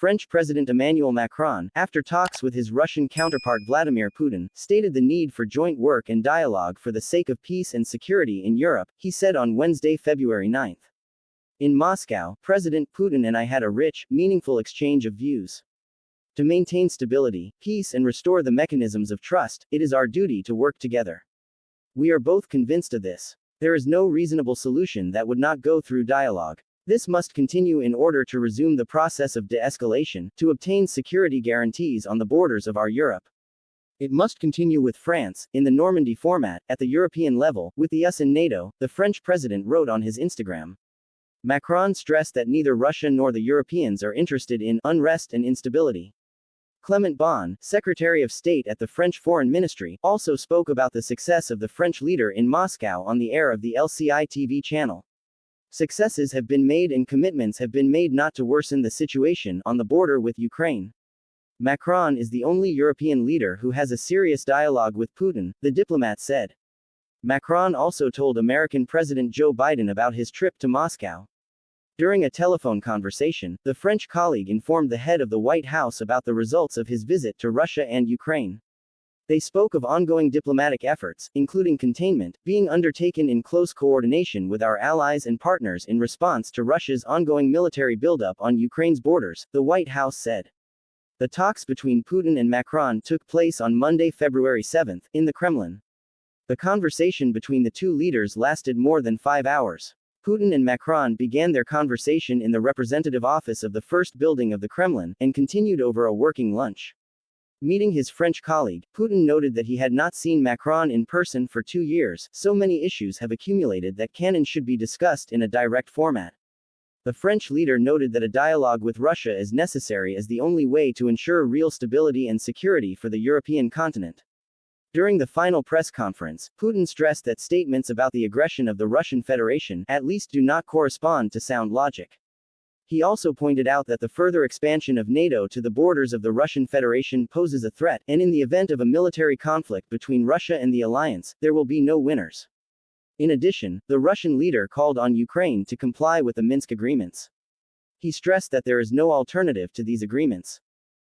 French President Emmanuel Macron, after talks with his Russian counterpart Vladimir Putin, stated the need for joint work and dialogue for the sake of peace and security in Europe, he said on Wednesday, February 9. In Moscow, President Putin and I had a rich, meaningful exchange of views. To maintain stability, peace and restore the mechanisms of trust, it is our duty to work together. We are both convinced of this. There is no reasonable solution that would not go through dialogue. This must continue in order to resume the process of de-escalation, to obtain security guarantees on the borders of our Europe. It must continue with France, in the Normandy format, at the European level, with the US and NATO, the French president wrote on his Instagram. Macron stressed that neither Russia nor the Europeans are interested in unrest and instability. Clement Bon, Secretary of State at the French Foreign Ministry, also spoke about the success of the French leader in Moscow on the air of the LCI TV channel. Successes have been made and commitments have been made not to worsen the situation on the border with Ukraine. Macron is the only European leader who has a serious dialogue with Putin, the diplomat said. Macron also told American President Joe Biden about his trip to Moscow. During a telephone conversation, the French colleague informed the head of the White House about the results of his visit to Russia and Ukraine. They spoke of ongoing diplomatic efforts, including containment, being undertaken in close coordination with our allies and partners in response to Russia's ongoing military buildup on Ukraine's borders, the White House said. The talks between Putin and Macron took place on Monday, February 7, in the Kremlin. The conversation between the two leaders lasted more than 5 hours. Putin and Macron began their conversation in the representative office of the first building of the Kremlin, and continued over a working lunch. Meeting his French colleague, Putin noted that he had not seen Macron in person for 2 years, so many issues have accumulated that can and should be discussed in a direct format. The French leader noted that a dialogue with Russia is necessary as the only way to ensure real stability and security for the European continent. During the final press conference, Putin stressed that statements about the aggression of the Russian Federation, at least, do not correspond to sound logic. He also pointed out that the further expansion of NATO to the borders of the Russian Federation poses a threat, and in the event of a military conflict between Russia and the alliance, there will be no winners. In addition, the Russian leader called on Ukraine to comply with the Minsk agreements. He stressed that there is no alternative to these agreements.